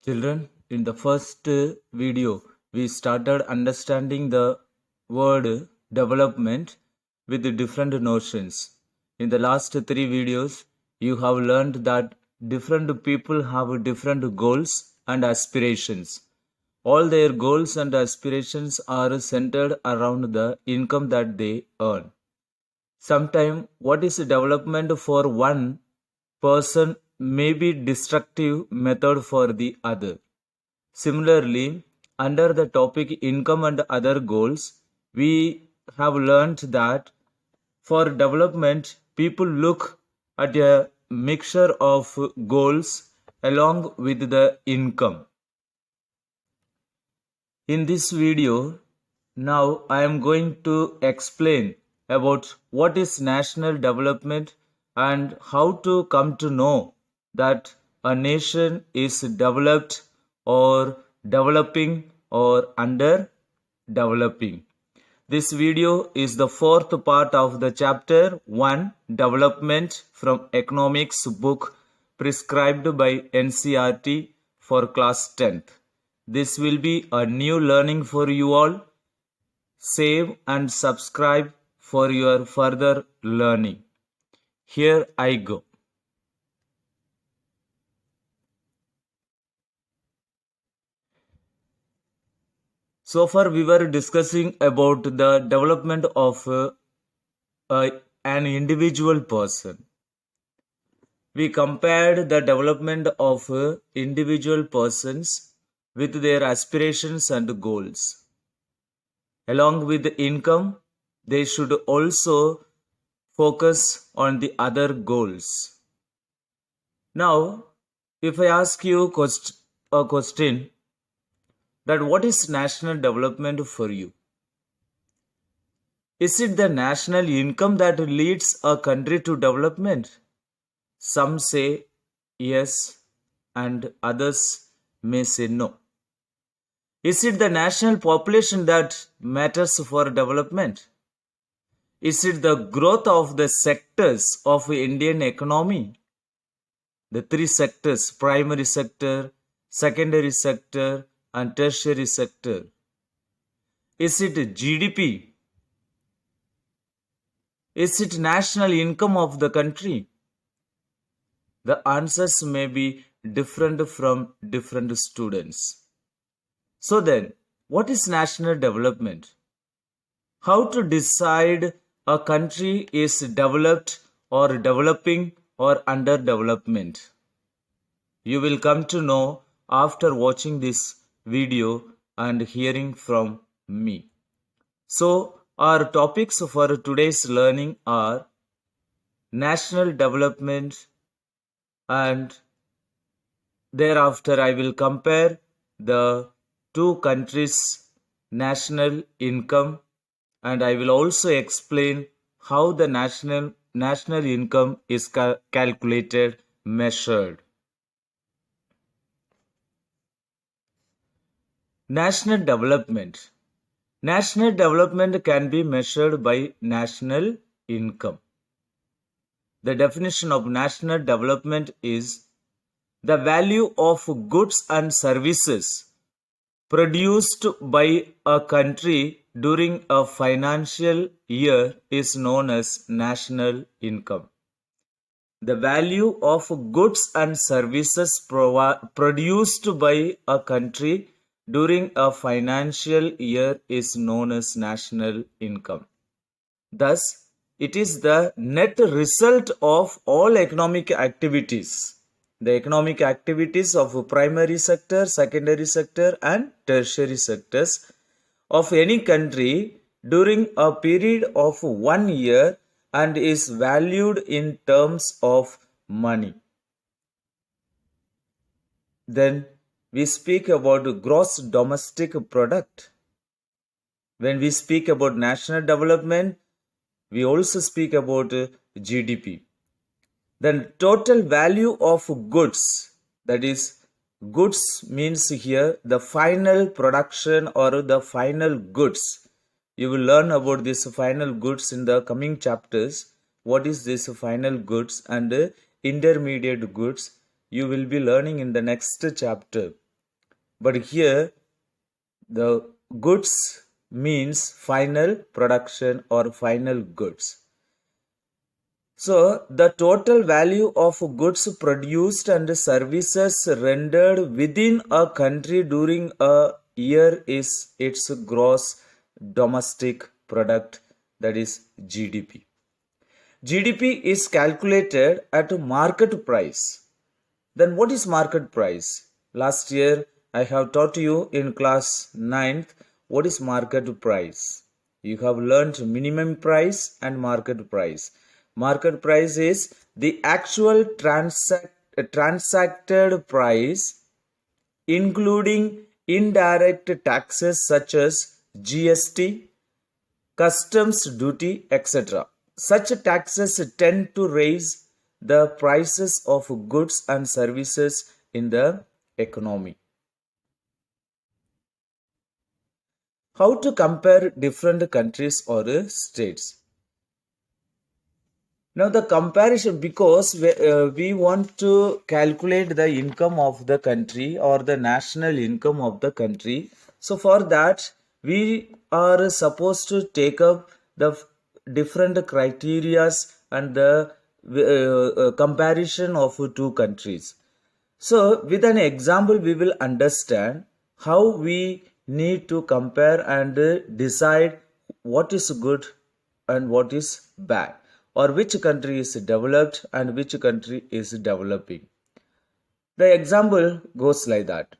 Children, in the first video, we started understanding the word development with the different notions. In the last three videos, you have learned that different people have different goals and aspirations. All their goals and aspirations are centered around the income that they earn. Sometimes what is development for one person may be destructive method for the other. Similarly, under the topic income and other goals, we have learned that for development, people look at a mixture of goals along with the income. In this video, now I am going to explain about what is national development and how to come to know that a nation is developed or developing or under developing. This video is the fourth part of the chapter 1 Development from Economics book prescribed by NCERT for class 10th. This will be a new learning for you all. Save and subscribe for your further learning. Here I go. So far we were discussing about the development of an individual person. We compared the development of individual persons with their aspirations and goals. Along with the income, they should also focus on the other goals. Now, if I ask you a question, that what is national development for you? Is it the national income that leads a country to development? Some say yes, and others may say no. Is it the national population that matters for development? Is it the growth of the sectors of Indian economy? The three sectors, primary sector, secondary sector, and tertiary sector. Is it GDP? Is it national income of the country? The answers may be different from different students. So then, what is national development? How to decide a country is developed or developing or under development? You will come to know after watching this video and hearing from me. So, our topics for today's learning are national development, and thereafter I will compare the two countries' national income, and I will also explain how the national income is calculated, measured. National development. National development can be measured by national income. The definition of national development is the value of goods and services produced by a country during a financial year is known as national income. The value of goods and services produced by a country during a financial year is known as national income. Thus, it is the net result of all economic activities. The economic activities of primary sector, secondary sector, and tertiary sectors of any country during a period of 1 year and is valued in terms of money. Then we speak about gross domestic product. When we speak about national development, we also speak about GDP. Then total value of goods, that is, goods means here the final production or the final goods. You will learn about this final goods in the coming chapters. What is this final goods and intermediate goods? You will be learning in the next chapter. but here the goods means final production or final goods. So, the total value of goods produced and services rendered within a country during a year is its gross domestic product, that is GDP. GDP is calculated at market price. Then what is market price? Last year I have taught you in class 9th what is market price. You have learned minimum price and market price. Market price is the actual transacted price including indirect taxes such as GST, customs duty, etc. Such taxes tend to raise the prices of goods and services in the economy. How to compare different countries or states? Now the comparison, because we want to calculate the income of the country or the national income of the country. So for that we are supposed to take up the different criterias and the comparison of two countries. So with an example we will understand how we need to compare and decide what is good and what is bad, or which country is developed and which country is developing. The example goes like that.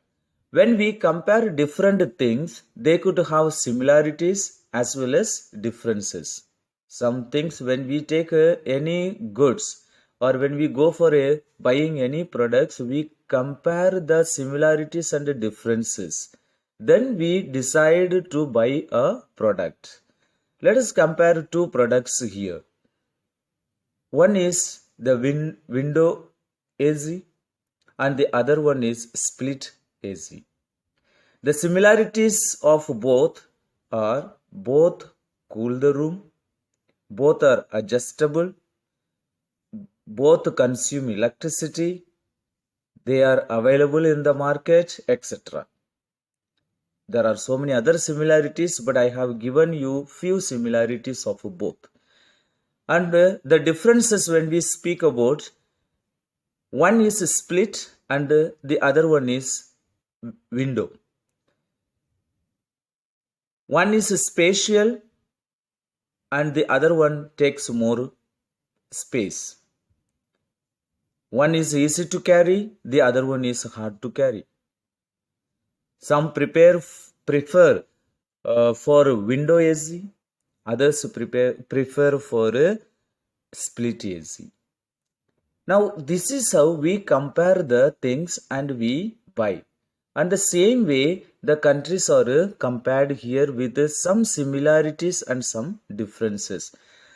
When we compare different things, they could have similarities as well as differences. Some things, when we take any goods or when we go for buying any products, we compare the similarities and the differences. Then we decide to buy a product. Let us compare two products here. One is the window AC and the other one is split AC. The similarities of both are both cool the room, both are adjustable, both consume electricity, they are available in the market, etc. There are so many other similarities, but I have given you few similarities of both. And the differences when we speak about, one is split and the other one is window. One is spatial and the other one takes more space. One is easy to carry, the other one is hard to carry. Some prefer for window AC, others prefer for split AC. Now this is how we compare the things and we buy. And the same way the countries are compared here with some similarities and some differences.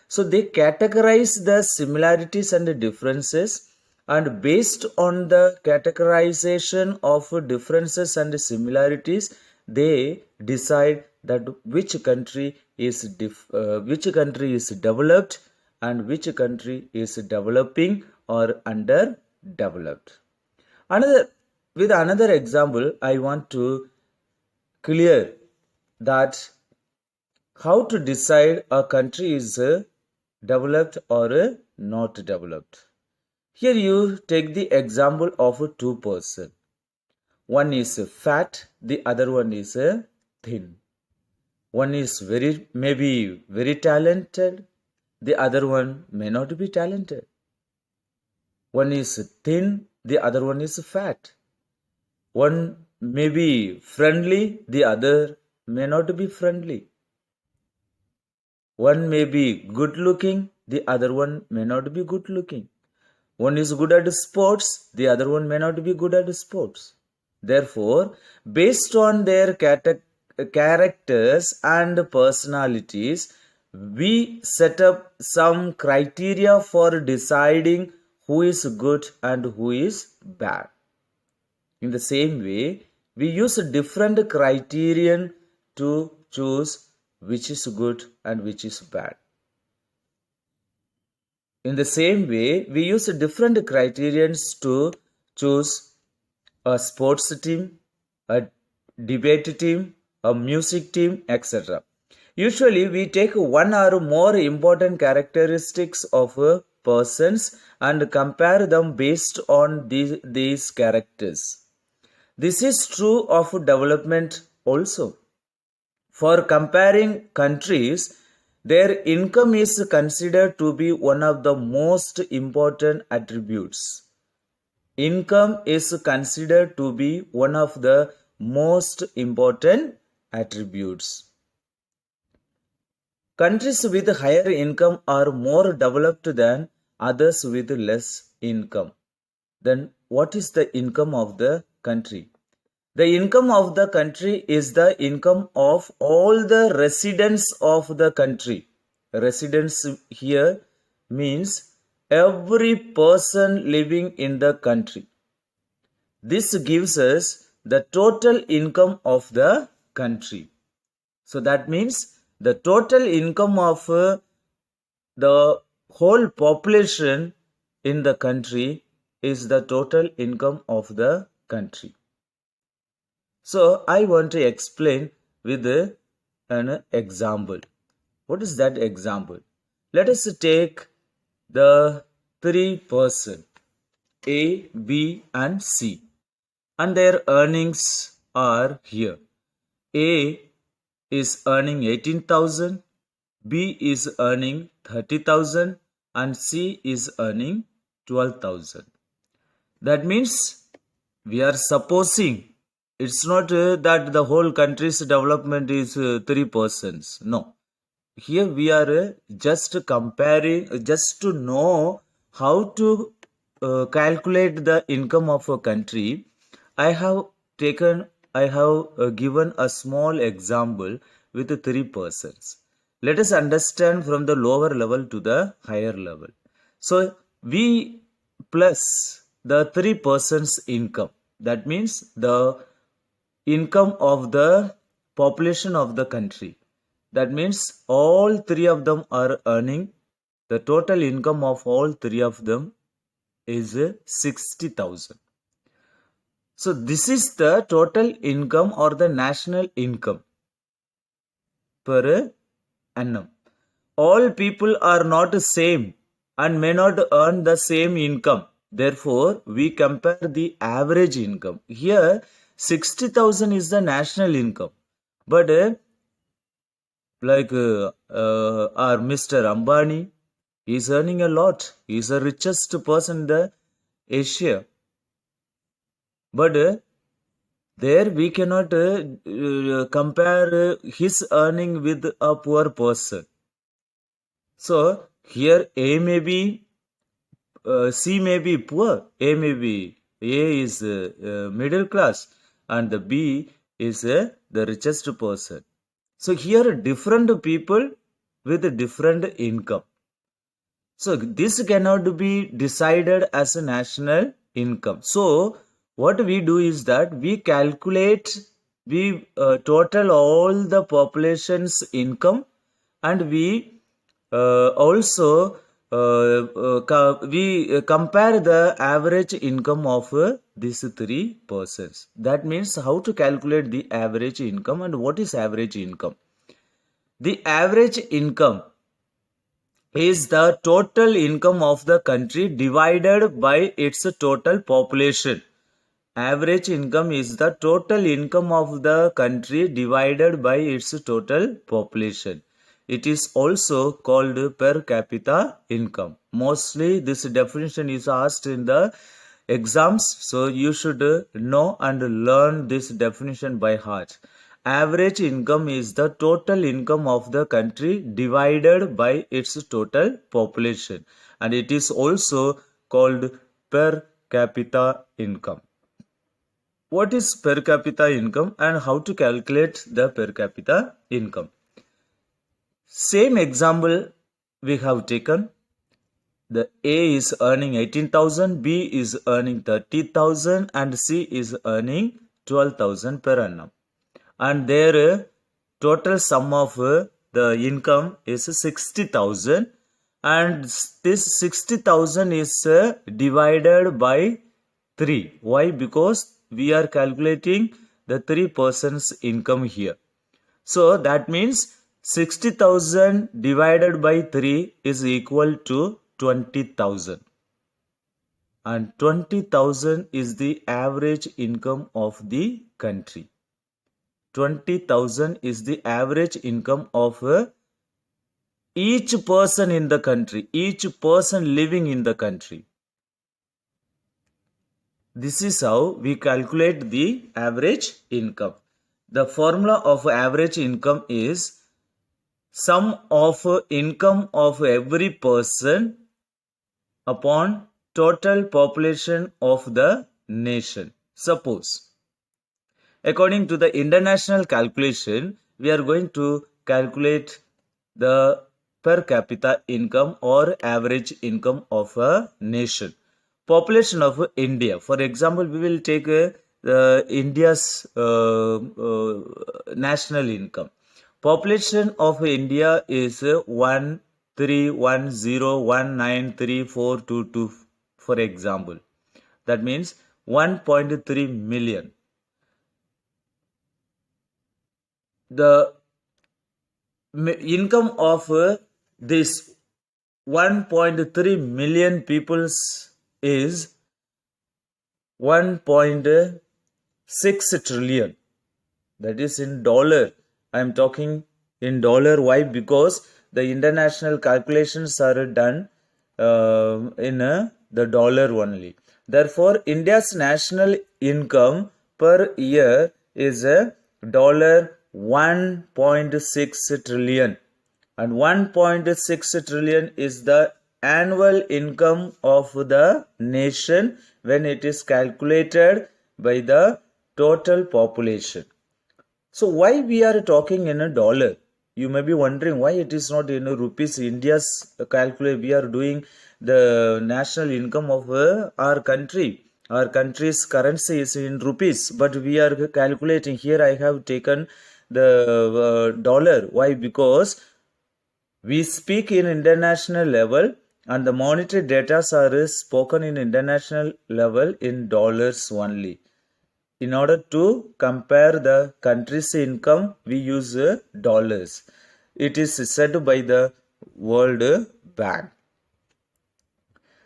So they categorize the similarities and the differences, and based on the categorization of differences and similarities, they decide that which country is developed and which country is developing or underdeveloped. With another example, I want to clear that how to decide a country is developed or not developed. Here you take the example of a two person. One is fat, the other one is thin. One is maybe very talented, the other one may not be talented. One is thin, the other one is fat. One may be friendly, the other may not be friendly. One may be good looking, the other one may not be good looking. One is good at sports, the other one may not be good at sports. Therefore, based on their characters and personalities, we set up some criteria for deciding who is good and who is bad. In the same way, we use a different criterion to choose which is good and which is bad. In the same way, we use different criterions to choose a sports team, a debate team, a music team, etc. Usually, we take one or more important characteristics of persons and compare them based on these characters. This is true of development also. For comparing countries, their income is considered to be one of the most important attributes. Income is considered to be one of the most important attributes. Countries with higher income are more developed than others with less income. Then, what is the income of the country? The income of the country is the income of all the residents of the country. Residents here means every person living in the country. This gives us the total income of the country. So that means the total income of the whole population in the country is the total income of the country. So I want to explain with an example. What is that example? Let us take the three persons A, B and C, and their earnings are here. A is earning 18,000, B is earning 30,000 and C is earning 12,000. That means we are supposing it's not that the whole country's development is 3%. No. Here we are just comparing, just to know how to calculate the income of a country. I have given a small example with 3%. Let us understand from the lower level to the higher level. So we plus the 3% income. That means the income of the population of the country. That means all three of them are earning. The total income of all three of them is 60,000. So this is the total income or the national income per annum. All people are not the same and may not earn the same income. Therefore, we compare the average income. Here, 60,000 is the national income. But our Mr. Ambani, he is earning a lot. He is the richest person in the Asia. But there we cannot compare his earning with a poor person. So here A may be, C may be poor, A is middle class and the B is the richest person. So here different people with different income. So this cannot be decided as a national income. So what we do is that we calculate, we total all the population's income and we also we compare the average income of these three persons. That means how to calculate the average income and what is average income. The average income is the total income of the country divided by its total population. Average income is the total income of the country divided by its total population. It is also called per capita income. Mostly this definition is asked in the exams, so you should know and learn this definition by heart. Average income is the total income of the country divided by its total population, and it is also called per capita income. What is per capita income and how to calculate the per capita income? Same example we have taken. The A is earning 18,000, B is earning 30,000 and C is earning 12,000 per annum. And their total sum of the income is 60,000 and this 60,000 is divided by 3. Why? Because we are calculating the 3 persons income here. So that means 60,000 divided by 3 is equal to 20,000. And 20,000 is the average income of the country. 20,000 is the average income of each person in the country, each person living in the country. This is how we calculate the average income. The formula of average income is sum of income of every person upon total population of the nation. Suppose, according to the international calculation, we are going to calculate the per capita income or average income of a nation. Population of India. For example, we will take India's national income. Population of India is 13101934222, for example. That means 1.3 million. The income of this 1.3 million peoples is 1.6 trillion. That is in dollar. I am talking in dollar. Why? Because the international calculations are done in the dollar only. Therefore, India's national income per year is a dollar 1.6 trillion, and 1.6 trillion is the annual income of the nation when it is calculated by the total population. So why we are talking in a dollar? You may be wondering why it is not in rupees. India's calculate, we are doing the national income of our country. Our country's currency is in rupees, but we are calculating here. I have taken the dollar. Why? Because we speak in international level and the monetary data are spoken in international level in dollars only. In order to compare the country's income, we use dollars. It is said by the World Bank.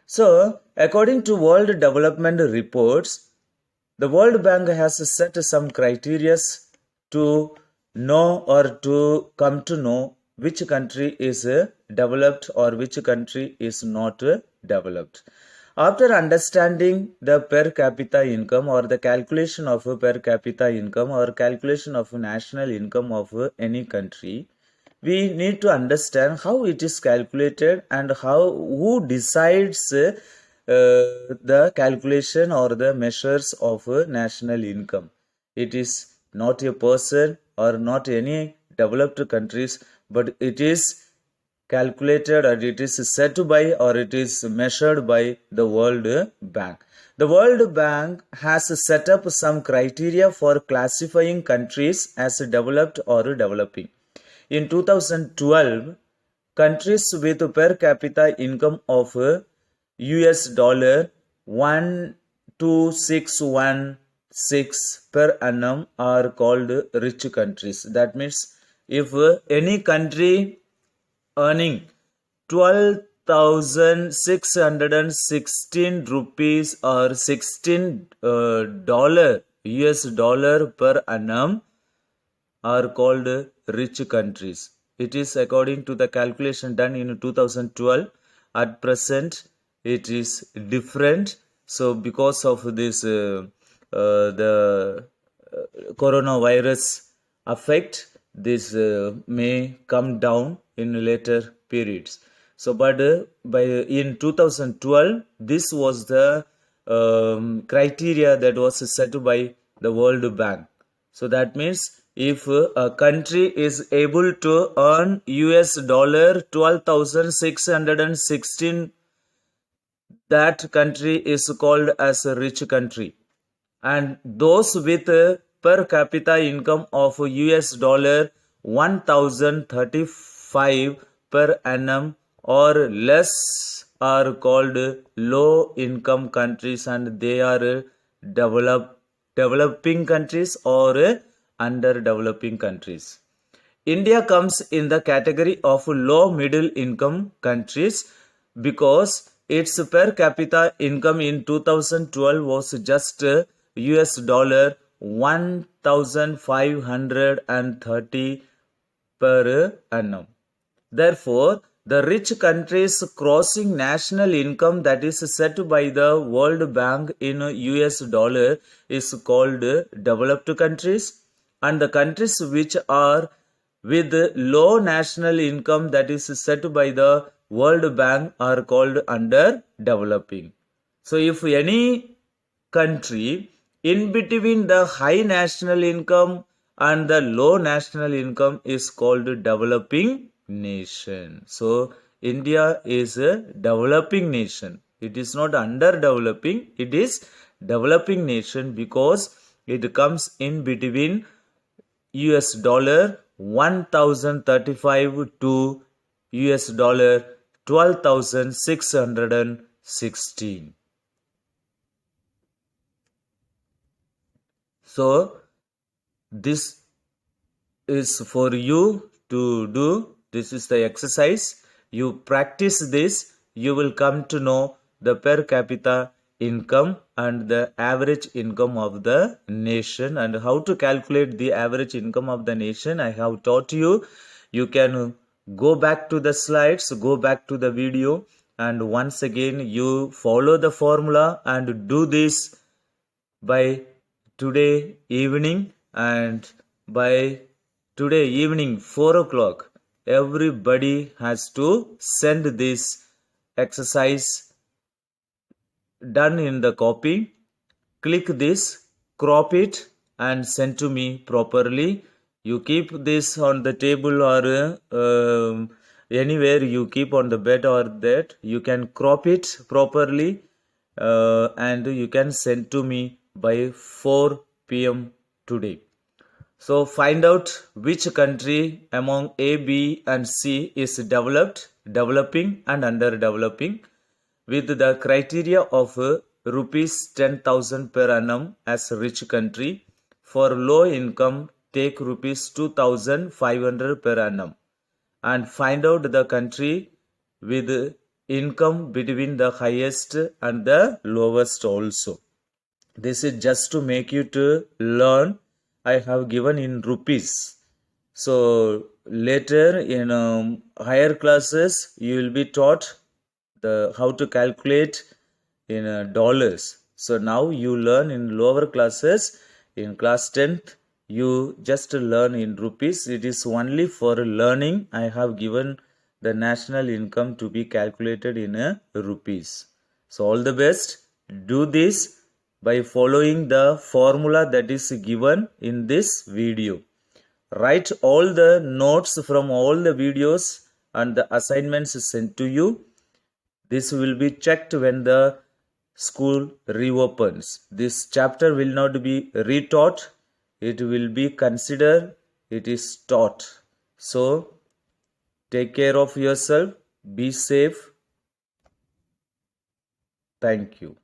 So, according to World Development Reports, the World Bank has set some criteria to know or to come to know which country is developed or which country is not developed. After understanding the per capita income or the calculation of per capita income or calculation of national income of any country, we need to understand how it is calculated and who decides the calculation or the measures of national income. It is not a person or not any developed countries, but it is calculated or it is set by or it is measured by the World Bank. The World Bank has set up some criteria for classifying countries as developed or developing. In 2012, countries with per capita income of US dollar 12616 per annum are called rich countries. That means if any country earning 12,616 rupees or 16 dollar US dollar per annum are called rich countries. It is according to the calculation done in 2012. At present, it is different. So, because of this, the coronavirus effect, this may come down in later periods. So, but in 2012, this was the criteria that was set by the World Bank. So that means if a country is able to earn US dollar 12,616, that country is called as a rich country. And those with per capita income of US dollar 1,035 per annum or less are called low income countries and they are developed developing countries or underdeveloping countries. India comes in the category of low middle income countries because its per capita income in 2012 was just US dollar 1530 per annum. Therefore, the rich countries crossing national income that is set by the World Bank in US dollar is called developed countries, and the countries which are with low national income that is set by the World Bank are called underdeveloping. So if any country in between the high national income and the low national income is called developing nation. So India is a developing nation. It is not underdeveloping, it is developing nation because it comes in between US dollar 1035 to US dollar 12,616. So this is for you to do. This is the exercise. You practice this, you will come to know the per capita income and the average income of the nation, and how to calculate the average income of the nation I have taught you. You can go back to the slides, go back to the video, and once again you follow the formula and do this by today evening, and by today evening 4 o'clock everybody has to send this exercise done in the copy. Click this, crop it and send to me properly. You keep this on the table or anywhere you keep on the bed or that. You can crop it properly and you can send to me by 4 p.m. today. So find out which country among A, B and C is developed, developing and underdeveloping, with the criteria of rupees 10,000 per annum as rich country. For low income, take rupees 2,500 per annum, and find out the country with income between the highest and the lowest also. This is just to make you to learn. I have given in rupees. So later in higher classes you will be taught the how to calculate in dollars. So now you learn in lower classes. In class 10th you just learn in rupees. It is only for learning. I have given the national income to be calculated in rupees. So all the best. Do this by following the formula that is given in this video. Write all the notes from all the videos and the assignments sent to you. This will be checked when the school reopens. This chapter will not be retaught. It will be considered it is taught. So take care of yourself. Be safe. Thank you.